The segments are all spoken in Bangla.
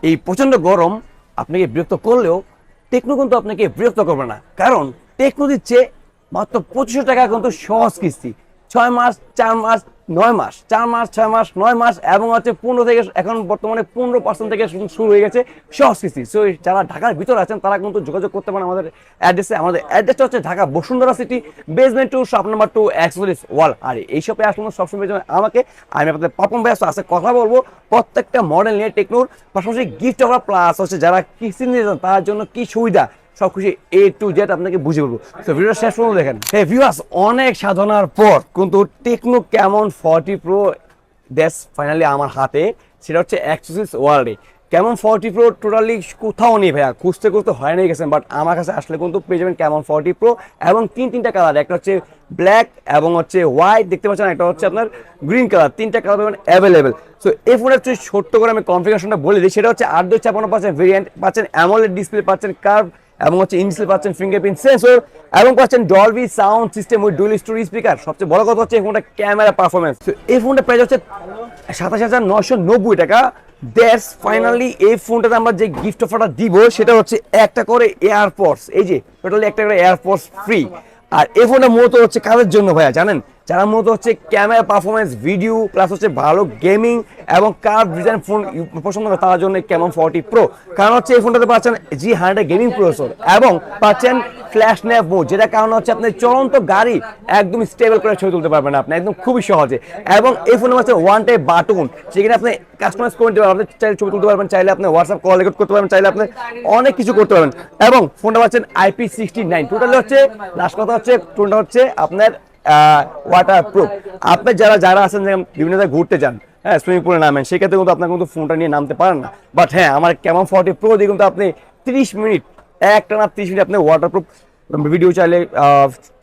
এই প্রচন্ড গরম আপনাকে বিরক্ত করলেও টেকনো কিন্তু আপনাকে বিরক্ত করবে না, কারণ টেকনো দিচ্ছে মাত্র 2500 টাকা কিন্তু সহজ কিস্তি, 6 মাস 4 মাস 9 মাস, 4 মাস 6 মাস 9 মাস এবং হচ্ছে 15 থেকে এখন বর্তমানে 15% থেকে শুরু হয়ে গেছে সহজ কিস্তি। সো যারা ঢাকার ভিতরে আছেন তারা কিন্তু যোগাযোগ করতে পারেন আমাদের অ্যাড্রেসে। আমাদের অ্যাড্রেসটা হচ্ছে Dhaka Bashundhara city, basement 2, shop number 2, accessories wall. আর এই শপে আসলে সবসময় আমাকে, আমি আপনাদের পাপন ভাই আছে কথা বলবো প্রত্যেকটা মডেল নিয়ে টেকনোর, পাশাপাশি গিফট অফার প্লাস হচ্ছে যারা কিস্তি নিয়ে যান তার জন্য কি সুবিধা সবকিছু A to Z আপনাকে বুঝিয়ে বলবো। তো ভিডিওটা শেষ পর্যন্ত দেখেন। হে ভিউয়ার্স, অনেক সাধনার পর কিন্তু techno Camon 40 pro that's finally আমার হাতে, সেটা হচ্ছে অ্যাক্সেসরিজ ওয়ার্ল্ডে। ক্যামন 40 প্রো টোটালি কোথাও নেই ভাইয়া, খুঁজতে খুঁজতে হয়নি গেছেন, বাট আমার কাছে আসলে কিন্তু পেয়ে যাবেন ক্যামন 40 প্রো এবং তিনটা কালার, একটা হচ্ছে ব্ল্যাক এবং হচ্ছে হোয়াইট দেখতে পাচ্ছেন, একটা হচ্ছে আপনার গ্রিন কালার, তিনটা কালার পাবেন অ্যাভেলেবেল। সো এই ফোনের হচ্ছে ছোট্ট করে আমি কনফিগারেশনটা বলে দিই, সেটা হচ্ছে 8/256 পাচ্ছেন ভেরিয়েন্ট, পাচ্ছেন অ্যামোলেড ডিসপ্লে, পাচ্ছেন কার্ভ এবং হচ্ছে ইনডিসপ্লে, পাচ্ছেন ফিঙ্গারপ্রিন্ট সেন্সর এবং পাচ্ছেন Dolby sound system with dual story speaker. সবচেয়ে বড় কথা হচ্ছে এই ফোনটা ক্যামেরা পারফরমেন্স। তো এই ফোনটা প্রাইস হচ্ছে 27,990 টাকা। দ্যাটস ফাইনালি এই ফোনটাতে আমরা যে গিফট অফারটা দিব সেটা হচ্ছে একটা করে এয়ারপডস, এই যে টোটালি একটা করে এয়ারপডস ফ্রি। আর এই ফোনটা মূলত হচ্ছে কাদের জন্য ভাইয়া জানেন? যারা মূলত হচ্ছে ক্যামেরা পারফরমেন্স, ভিডিও প্লাস হচ্ছে ভালো গেমিং এবং কার্ভ ডিজাইন ফোন পছন্দ করে তার জন্য ক্যামন 40 প্রো। কারণ হচ্ছে এই ফোনটাতে পাচ্ছেন G100 গেমিং প্রসেসর এবং পাচ্ছেন ফ্ল্যাশ ন্যাপ মোড, যেটা কারণে হচ্ছে আপনি চলন্ত গাড়ি একদম স্টেবল করে ছবি তুলতে পারবেন আপনি একদম খুবই সহজে। এবং এই ফোনে পাচ্ছেন ওয়ান টাইপ বাটন, সেখানে আপনি কাস্টমাইজ করে নিতে পারবেন, আপনি চাইলে ছবি তুলতে পারবেন, চাইলে আপনি হোয়াটসঅ্যাপ কল রেকর্ড করতে পারবেন, চাইলে আপনি অনেক কিছু করতে পারবেন। এবং ফোনটা পাচ্ছেন IP69, টোটালি হচ্ছে লাস্ট কথা হচ্ছে ফোনটা হচ্ছে আপনার ওয়াটার প্রুফ। আপনি যারা আছেন বিভিন্ন জায়গায় ঘুরতে যান, হ্যাঁ সুইমিং পুলে নামেন, সেক্ষেত্রে কিন্তু আপনার কিন্তু ফোনটা নিয়ে নামতে পারেন না, বাট হ্যাঁ আমার ক্যামন 40 প্রো দিয়ে কিন্তু আপনি 30 মিনিট একটানা 30 মিনিট আপনি ওয়াটার প্রুফ ভিডিও চাইলে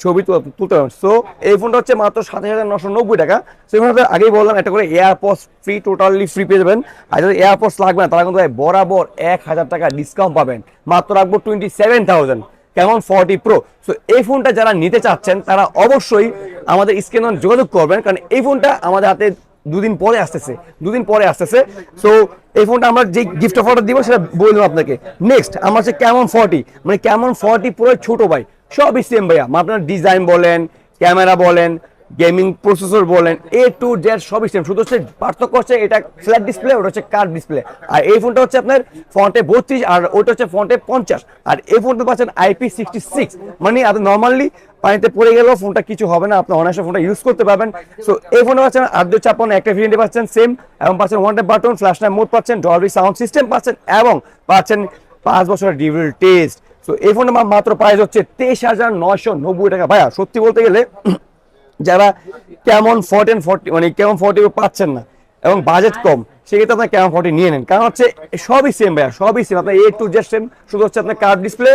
ছবি তুলতে পারবেন। সো এই ফোনটা হচ্ছে মাত্র 27,990 টাকা। সো এই ফোনটা আগেই বললাম একটা করে এয়ারপডস ফ্রি, টোটালি ফ্রি পেয়ে যাবেন। আর যাদের এয়ারপডস লাগবে না তারা কিন্তু বরাবর 1000 টাকা ডিসকাউন্ট পাবেন, মাত্র রাখবো 27,000 ক্যামন 40 প্রো। সো এই ফোনটা যারা নিতে চাচ্ছেন তারা অবশ্যই আমাদের স্ক্রিনে যোগাযোগ করবেন, কারণ এই ফোনটা আমাদের হাতে দুদিন পরে আসতেছে। সো এই ফোনটা আমরা যে গিফট অফারটা দিব সেটা বললাম আপনাকে। নেক্সট আমার হচ্ছে ক্যামন 40, মানে ক্যামন 40 প্রো ছোট ভাই, সবই সেম ভাইয়া, আপনার ডিজাইন বলেন, ক্যামেরা বলেন, গেমিং প্রসেসর বলেন, A to Z সবই সেম, শুধু হচ্ছে পার্থক্য হচ্ছে এটা ফ্ল্যাট ডিসপ্লে, ওটা হচ্ছে কার্ভ ডিসপ্লে। আর এই ফোনটা হচ্ছে আপনার ফন্টে 32 আর ওটা হচ্ছে ফন্টে 50। আর এই ফোনটা পাচ্ছেন IP66, মানে আপনি নর্মালি পানিতে পড়ে গেলেও ফোনটা কিছু হবে না, আপনি অনায়াসে ফোনটা ইউজ করতে পারবেন। সো এই ফোনটা পাচ্ছেন 8/256 একটা ভেরিয়েন্টে পাচ্ছেন সেম, এবং পাচ্ছেন one type button, flash light mode পাচ্ছেন, ডলবি সাউন্ড সিস্টেম পাচ্ছেন এবং পাচ্ছেন 5 বছরের ডিভিডি টেস্ট। সো এই ফোনটা মাত্র প্রাইস হচ্ছে 23,990 টাকা। ভাইয়া সত্যি বলতে গেলে যারা ক্যামন 40 মানে ক্যামন 40 পাচ্ছেন না এবং বাজেট কম, সেক্ষেত্রে আপনার ক্যামন 40 নিয়ে নেন, কারণ হচ্ছে সবই সেম ভাইয়া, সবই সেম, আপনার A to Z সেম, শুধু হচ্ছে আপনার কার্ভ ডিসপ্লে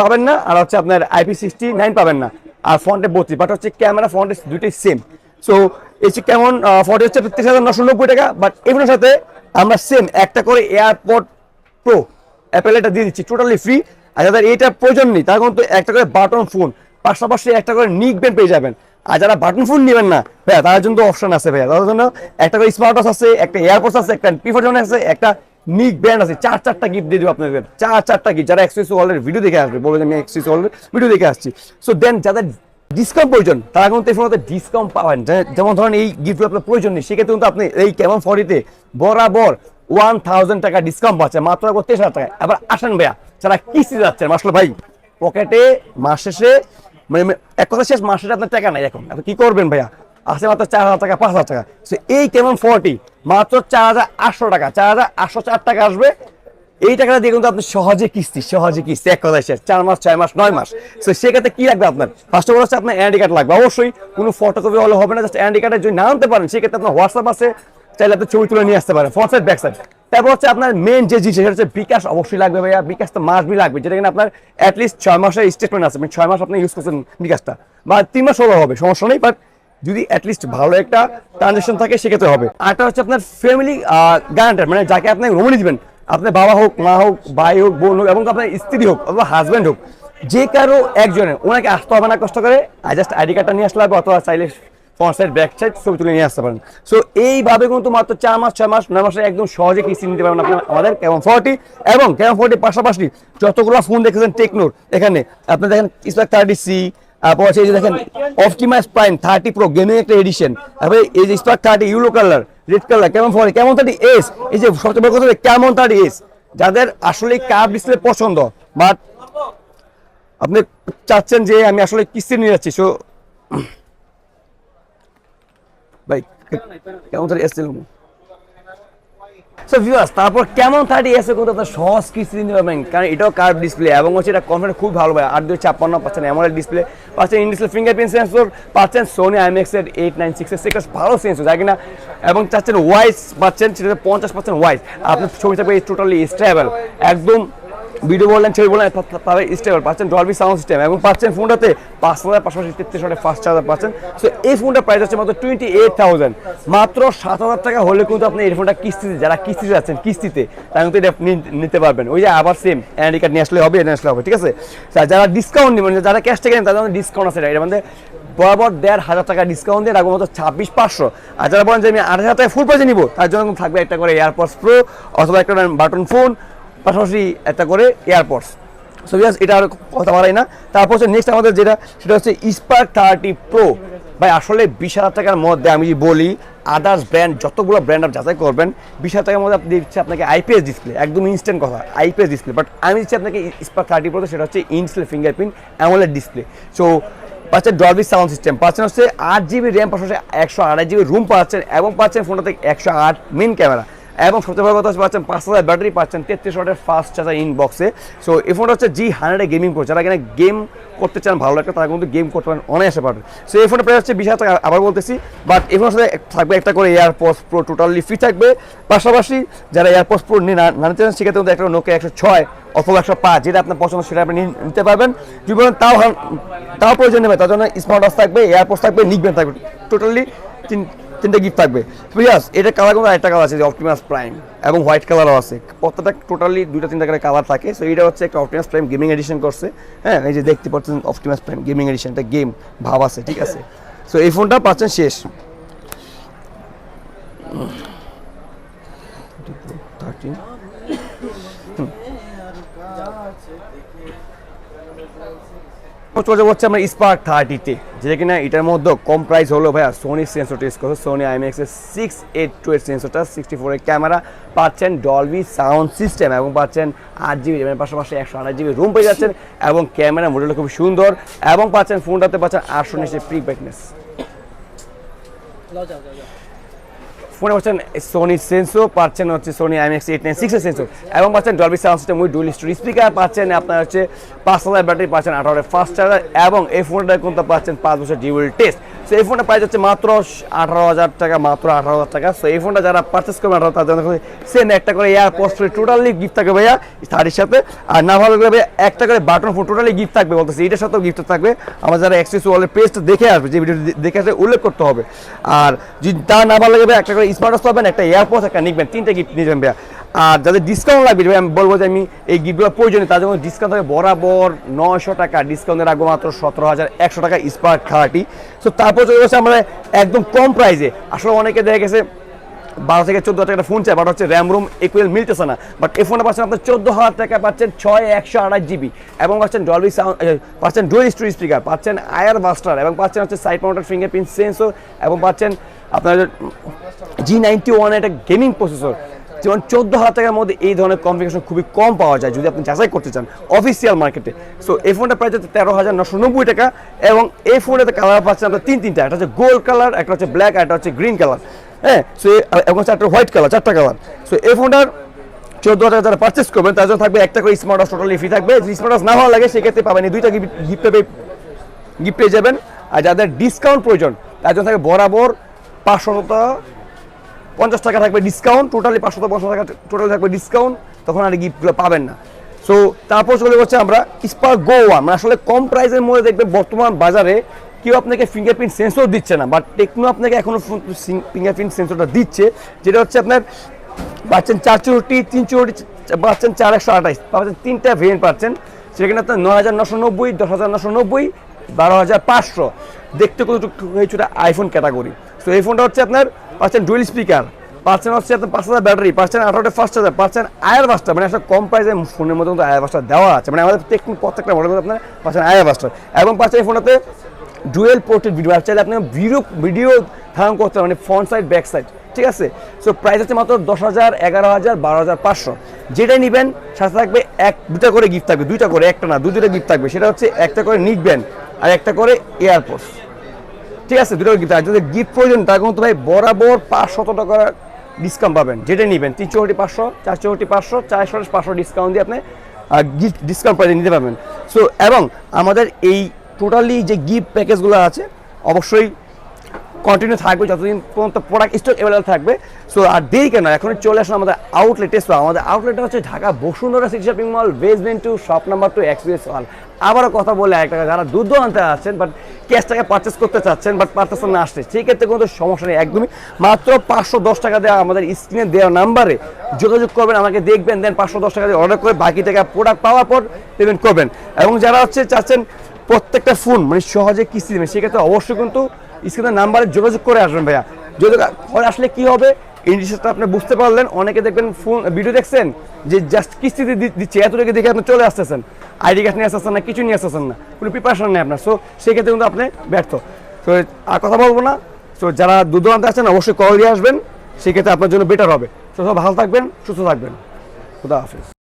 পাবেন না আর হচ্ছে আপনার IP69 পাবেন না আর ফন্টে 32, বাট হচ্ছে ক্যামেরা ফন্টে দুইটাই সেম। সো এই ক্যামন 40 হচ্ছে 23,990 টাকা। বাট এগুলোর সাথে আমরা সেম একটা করে এয়ারপড প্রো অ্যাপেল এটা দিয়ে দিচ্ছি টোটালি ফ্রি। আর যাদের এটা প্রয়োজন নেই তারা কিন্তু একটা করে বাটন ফোন, পাশাপাশি একটা করে নিক ব্যান্ড পেয়ে যাবেন। আর যারা বাটন ফোন নেবেন না ভাইয়া তার জন্য অপশন আছে ভাইয়া, তাদের জন্য একটা করে স্মার্ট ওয়াচ আছে, একটা এয়ারপডস আছে, একটা পিফোন আছে, একটা নিক ব্যান্ড আছে, 4টা গিফট দিয়ে দেবো আপনাদের, 4টা গিফট। যারা এক্সক্লুসিভ ওয়ার্ল্ডের ভিডিও দেখে আসবে বলবেন আমি এক্সক্লুসিভ ওয়ার্ল্ডের ভিডিও দেখে আসছি। সো দেন যাদের ডিসকাউন্ট প্রয়োজন তারা কিন্তু এই ফোনতে ডিসকাউন্ট পাবেন, যেমন ধরেন এই গিফটগুলো আপনার প্রয়োজন নেই, সেক্ষেত্রে কিন্তু আপনি এই ক্যামন 40-তে বরাবর 1000 টাকা ডিসকাউন্ট পাচ্ছেন, মাত্র 23,000 টাকা। এবার আসেন ভাইয়া যারা কিস্তি যাচ্ছেন, মাসলে ভাই পকেটে মাস শেষে মানে এক কথা শেষ, মাস শেষে আপনার টাকা নাই, এখন আপনি কি করবেন ভাইয়া? আছে মাত্র 4,000 টাকা 5,000 টাকা। সো এই ক্যামন 40 মাত্র 4,800 টাকা, 4,804 টাকা আসবে। এই টাকাটা দিয়ে কিন্তু আপনি সহজে কিস্তি এক কথায় শেষ, 4 মাস 6 মাস 9 মাস। সো সেক্ষেত্রে কি লাগবে আপনার? ফার্স্ট অফ অল হচ্ছে আপনার এনআইডি কার্ড লাগবে, অবশ্যই কোনো ফটোকপি হলে হবে না, জাস্ট এনআইডি কার্ডে যদি না আনতে পারেন সেক্ষেত্রে আপনার হোয়াটসঅ্যাপ আছে, চাইলে আপনি ছবি তুলে নিয়ে আসতে পারেন, ফ্রন্ট সাইড ব্যাক সাইড। তারপর হচ্ছে আপনার মেন যে জিনিস সেটা হচ্ছে বিকাশ অবশ্যই লাগবে ভাইয়া, বিকাশ তো মাস বি লাগবে, যেটা কিনা আপনার অ্যাটলিস্ট 6 মাসের স্টেটমেন্ট আছে, 6 মাস আপনি ইউজ করছেন বিকাশটা, বা 3 মাস হলেও হবে, সমস্যা নেই, বাট যদি অ্যাটলিস্ট ভালো একটা ট্রানজাকশন থাকে সেক্ষেত্রে হবে। আরটা হচ্ছে আপনার ফ্যামিলি গ্যারান্টার, মানে যাকে আপনি নমিনি দিবেন, আপনার বাবা হোক, মা হোক, ভাই হোক, বোন হোক, এবং আপনার স্ত্রী হোক অথবা হাজব্যান্ড হোক, যে কারো একজনের ওনাকে আসতে হবে না কষ্ট করে, জাস্ট আইডি কার্ডটা নিয়ে আসলে হবে, অথবা চাইলে ফ্রন্ট সাইড ব্যাক সাইড ছবি তুলে নিয়ে আসতে পারেন। সো এইভাবে কিন্তু মাত্র 4 মাস 6 মাস 9 মাসে একদম সহজে কিস্তি নিতে পারবেন আপনি আমাদের Camon 40 এবং Camon 40 পাশাপাশি যতগুলো ফোন দেখেছেন টেকনোর, এখানে আপনি দেখেন Spark 30C, তারপর এই যে দেখেন অপটিমাস প্রাইম 30 প্রো গেমিং একটা এডিশন, তারপরে এই যে Spark 30 yellow colour, red colour, Camon 40, Camon 30s, এই যে সবচেয়ে বড় কথা Camon 30s, যাদের আসলে কার্ভ ডিসপ্লে পছন্দ বাট আপনি চাচ্ছেন যে আমি আসলে কিস্তি নিয়ে যাচ্ছি, সো ভাই Camon 30s ছিল। সো ভিউয়ার্স, তারপর Camon 30s এ কিন্তু আপনার সহজ কিস্তি নিতে পারবেন, কারণ এটাও কার্ভ ডিসপ্লে এবং হচ্ছে এটা কনফিডেন্ট খুব ভালো ভাই। 8/256 পাচ্ছেন অ্যামোলেড ডিসপ্লে, পাচ্ছেন ইন ডিসপ্লে ফিঙ্গারপ্রিন্ট সেন্সর, পাচ্ছেন Sony IMX এর 896 ভালো সেন্সর যা কিনা, এবং চাচ্ছেন ওয়াইস পাচ্ছেন সেটাতে 50% ওয়াইস, আপনার ছবি থাকবে টোটালি স্টেবল, একদম ভিডিও বললেন ছবি বললেন তাহলে স্টেবল, পাচ্ছেন ডলবি সাউন্ড সিস্টেম এবং পাচ্ছেন ফোনটাতে 5000 পাশাপাশি 33 ওয়াটের ফাস্ট চার্জার পাচ্ছেন। সো এই ফোনটার প্রাইস হচ্ছে মাত্র 28,000, মাত্র 7000 টাকা হলে কিন্তু আপনি এই ফোনটা কিস্তিতে, যারা কিস্তিতে যাচ্ছেন কিস্তিতে তারা কিন্তু এটা নিতে পারবেন। ওই যে আবার সেম এনআইডি কার্ড নিয়ে আসলে হবে, এটা আসলে হবে, ঠিক আছে। যারা ডিসকাউন্ট নেবেন, যারা ক্যাশ টাকা নেন তাদের মধ্যে ডিসকাউন্ট আছে, এটা মানে বরাবর 1500 টাকা ডিসকাউন্ট দিয়ে রাখবো মাত্র 26,500। আর যারা বলেন যে আমি 8000 টাকা ফুল প্রাইসে নিবো, তার জন্য থাকবে একটা করে এয়ারপডস প্রো অথবা একটা বাটন ফোন, পাশাপাশি একটা করে এয়ারপডস। সো ভিউয়ার্স, এটা আর কথা বাড়াই না। তারপর হচ্ছে নেক্সট আমাদের যেটা, সেটা হচ্ছে Spark 30 প্রো। ভাই আসলে 20,000 টাকার মধ্যে আমি যদি বলি আদার্স ব্র্যান্ড যতগুলো ব্র্যান্ড আপনি যাচাই করবেন, 20,000 টাকার মধ্যে আপনি দিচ্ছে আপনাকে আইপিএস ডিসপ্লে, একদম ইনস্ট্যান্ট কথা আইপিএস ডিসপ্লে, বাট আমি দিচ্ছি আপনাকে Spark 30 প্রো, সেটা হচ্ছে in display fingerprint AMOLED display. So পাচ্ছেন ডলবি সাউন্ড সিস্টেম, পাচ্ছেন হচ্ছে 8GB র্যাম, পাশাপাশি 128GB রুম পাচ্ছেন, এবং পাচ্ছেন ফোনটাতে 108 মেইন ক্যামেরা, এবং সবচেয়ে বড় কথা হচ্ছে পাচ্ছেন 5000 ব্যাটারি, পাচ্ছেন 33 ওয়াটের ফাস্ট চার্জার ইনবক্সে। সো এই ফোনটা হচ্ছে G100 গেমিং প্রো, যারা এখানে গেম করতে চান ভালো একটা, তারা কিন্তু গেম করতে পারেন অনায়াসে পারবেন। সো এই ফোনের প্রাইস হচ্ছে 20,000 টাকা, আবার বলতেছি, বাট এই ফোনের সাথে থাকবে একটা করে এয়ারপডস প্রো টোটালি ফ্রি থাকবে। পাশাপাশি যারা এয়ারপডস প্রো নিয়ে না নিতে চান সেক্ষেত্রে কিন্তু একটা Nokia 106 অথবা 105, যেটা আপনার পছন্দ সেটা আপনি নিতে পারবেন। যদি বলেন তাও প্রয়োজন নেবে, তার জন্য স্মার্ট ওয়াচ থাকবে, এয়ারপডস থাকবে, নিকবেন থাকবে, টোটালি তিনটে গিফট থাকবে। প্লাস এটা কালার কিন্তু একটা কালার আছে যে অপটিমাস প্রাইম, এবং হোয়াইট কালারও আছে, প্রত্যেকটা টোটালি 2-3টা করে কালার থাকে। সো এটা হচ্ছে একটা অপটিমাস প্রাইম গেমিং এডিশন করছে, হ্যাঁ এই যে দেখতে পাচ্ছেন অপটিমাস প্রাইম গেমিং এডিশন, এটা গেম ভাব আছে, ঠিক আছে। সো এই ফোনটা পাচ্ছেন শেষ 13 চলে যাচ্ছে আমরা Spark 30-তে, যেটা কিনা এটার মধ্যে কম প্রাইস হলো ভাইয়া সোনি সেন্সর টেস্ট করছে, Sony IMX এর 682 সেন্সরটা, 64 এর ক্যামেরা, পাচ্ছেন ডলবি সাউন্ড সিস্টেম, এবং পাচ্ছেন 8GB র্যামের পাশাপাশি 128GB রুম পেয়ে যাচ্ছেন, এবং ক্যামেরা মডেলটা খুব সুন্দর, এবং পাচ্ছেন ফোনটাতে পাচ্ছেন 819 প্রি ব্রাইটনেস। ফোনে পাচ্ছেন সোনি সেন্সর, পাচ্ছেন হচ্ছে Sony IMX 896 এর সেন্সর, এবং পাচ্ছেন Dolby sound system with dual storage speaker, পাচ্ছেন আপনার হচ্ছে 5000 ব্যাটারি, পাচ্ছেন 18 ওয়াটের ফাস্ট চার্জার, এবং এই ফোনটা কিন্তু পাচ্ছেন 5 বছর ডিউয়াল টেস্ট। সো এই ফোনটা প্রাইস হচ্ছে মাত্র 18,000 টাকা, মাত্র 18,000 টাকা। সো এই ফোনটা যারা পারচেস করবেন তাদের জন্য সেম একটা করে এয়ারপডস টোটালি গিফট থাকবে ভাইয়া 30 সাথে, আর না ভালো লাগবে একটা করে বাটন ফোন টোটালি গিফট থাকবে, বলতেছি এটার সাথেও গিফট থাকবে। আমার যারা এক্সেস ওয়ালের পেজটা দেখে আসবে, যে ভিডিও দেখে আসবে উল্লেখ করতে হবে, আর যদি তা না ভালো লাগবে একটা করে স্মার্ট ওয়াচ পাবেন, একটা এয়ারপডস, একটা নিকবেন, 3টে গিফট নিয়ে যাবেন ভাইয়া। আর যাদের ডিসকাউন্ট লাগবে, আমি বলবো যে আমি এই গিফটগুলো প্রয়োজনীয়, তার জন্য ডিসকাউন্ট থাকে বরাবর 900 টাকা, ডিসকাউন্টে রাখবো মাত্র 17,100 টাকা Spark 30। সো তারপর চলে গেছে আমরা একদম কম প্রাইসে, আসলে অনেকে দেখা গেছে 12 থেকে 14 টাকা ফোন চাই, বাট হচ্ছে র্যাম রুম ইকুয়াল মিলতেছে না, বাট এই ফোনটা পাচ্ছেন আপনার 14,000 টাকা, পাচ্ছেন 128GB, এবং পাচ্ছেন ডলবি সাউন্ড, পাচ্ছেন ডুয়াল স্টোরেজ স্পিকার, পাচ্ছেন আয়ার বাস্টার, এবং পাচ্ছেন হচ্ছে সাইড মাউন্টেড ফিঙ্গারপ্রিন্ট সেন্সর, এবং পাচ্ছেন আপনার G91 একটা গেমিং প্রসেসর। যেমন 14,000 টাকার মধ্যে এই ধরনের কনফিগারেশন খুবই কম পাওয়া যায় যদি আপনি যাচাই করতে চান অফিসিয়াল মার্কেটে। সো এই ফোনটা প্রাইস হচ্ছে 13,990 টাকা, এবং এই ফোনটাতে কালার পাচ্ছেন আপনার তিনটা, একটা হচ্ছে গোল্ড কালার, একটা হচ্ছে ব্ল্যাক, আর একটা হচ্ছে গ্রিন কালার, হ্যাঁ। সো এবং হচ্ছে একটা হোয়াইট কালার, 4টা কালার। সো এই ফোনটার 14,000 টাকা যারা পারচেস করবেন তার জন্য থাকবে একটা করে স্মার্ট ওয়াচ টোটালি ফ্রি থাকবে। যদি স্মার্ট ওয়াচ না ভালো লাগে সেক্ষেত্রে পাবেন এই 2টা গিফট পেয়ে যাবেন। আর যাদের ডিসকাউন্ট প্রয়োজন তার জন্য থাকবে বরাবর 550 টাকা থাকবে ডিসকাউন্ট, টোটালি 550 টাকা টোটালি থাকবে ডিসকাউন্ট, তখন আর গিফটগুলো পাবেন না। সো তারপর চলে যাচ্ছে আমরা Spark Go 1, মানে আসলে কম প্রাইসের মধ্যে দেখবেন বর্তমান বাজারে কেউ আপনাকে ফিঙ্গারপ্রিন্ট সেন্সর দিচ্ছে না, বাট টেকনো আপনাকে এখনো ফিঙ্গারপ্রিন্ট সেন্সরটা দিচ্ছে, যেটা হচ্ছে আপনার পাচ্ছেন 464, 364, পাচ্ছেন 4128, পাচ্ছেন 3টা ভেরিয়েন্ট পাচ্ছেন, সেখানে আপনার 9,990, 10,990, 12,500 দেখতে কিছুটা আইফোন ক্যাটাগরি। সো এই ফোনটা হচ্ছে আপনার পাচ্ছেন ডুয়েল স্পিকার, পাচ্ছেন হচ্ছে আপনার 5,000 ব্যাটারি, পাচ্ছেন 18 ফাস্ট চার্জার, পাচ্ছেন আয়ার বাস্টার, মানে একটা কম প্রাইসে ফোনের মধ্যে কিন্তু আয়ার বাস্টার দেওয়া আছে, মানে আমাদের টেকনিক প্রত্যেকটা মডেল আপনার পাচ্ছেন আয়ার বাস্টার, এবং পাচ্ছেন এই ফোনটাতে ডুয়েল পোর্ট্রেট ভিডিও চাইলে আপনি ভিডিও ধারণ করতে পারেন, মানে ফ্রন্ট সাইড ব্যাক সাইড, ঠিক আছে। সো প্রাইস হচ্ছে মাত্র 10,000, 11,000, 12,500। যেটাই নেবেন সাথে থাকবে দুটা করে গিফট থাকবে, দুইটা করে, একটা না দুইটা গিফট থাকবে। সেটা হচ্ছে একটা করে নিকব্যান্ড আর একটা করে এয়ারপোর্টস, ঠিক আছে, দুটো গিফট। আর যদি গিফট প্রয়োজন তার কিন্তু ভাই বরাবর 500 টাকা ডিসকাউন্ট পাবেন যেটা নেবেন। 364,500, 464,500, 465,500 ডিসকাউন্ট দিয়ে আপনি গিফট ডিসকাউন্ট প্রাইসে নিতে পারবেন। সো এবং আমাদের এই টোটালি যে গিফট প্যাকেজগুলো আছে অবশ্যই কন্টিনিউ থাকবে যতদিন পর্যন্ত প্রোডাক্ট স্টক অ্যাভেলেবল থাকবে। সো আর দেরি কেন, এখন চলে আসলে আমাদের আউটলেটে। সো আমাদের আউটলেটটা হচ্ছে Dhaka Bashundhara city shopping mall, basement 2, shop number 2, express 1। আবারও কথা বলে একটা, যারা দুধ আনতে আসছেন বাট ক্যাশ টাকা পারচেস করতে চাচ্ছেন বাট পারতেছেন না আসতে, সেই ক্ষেত্রে কোনো সমস্যা নেই, একদমই মাত্র 510 টাকা দেওয়া আমাদের স্ক্রিনে দেওয়া নাম্বারে যোগাযোগ করবেন, আমাকে দেখবেন, দেন 510 টাকা দিয়ে অর্ডার করে বাকি টাকা প্রোডাক্ট পাওয়ার পর পেমেন্ট করবেন। এবং যারা হচ্ছে চাচ্ছেন প্রত্যেকটা ফোন মানে সহজে কিস্তি দেবেন, সেক্ষেত্রে অবশ্যই কিন্তু স্ক্রিনের নাম্বারে যোগাযোগ করে আসবেন ভাইয়া। যোগাযোগ করে আসলে কি হবে, ইন্ডিসেসটা আপনি বুঝতে পারলেন। অনেকে দেখবেন ফোন ভিডিও দেখছেন যে জাস্ট কিস্তিতে দিচ্ছে, এতটাকে দেখে আপনি চলে আসতেছেন, আইডি কার্ড নিয়ে আসতেছেন না, কিছু নিয়ে আসতেছেন না, কোনো প্রিপারেশন নেই আপনার। সো সেক্ষেত্রে কিন্তু আপনি ব্যর্থ। তো আর কথা বলবো না। সো যারা দুধ আনতে আসছেন অবশ্যই কল দিয়ে আসবেন, সেক্ষেত্রে আপনার জন্য বেটার হবে। তো সব ভালো থাকবেন, সুস্থ থাকবেন, খুদা হাফেজ।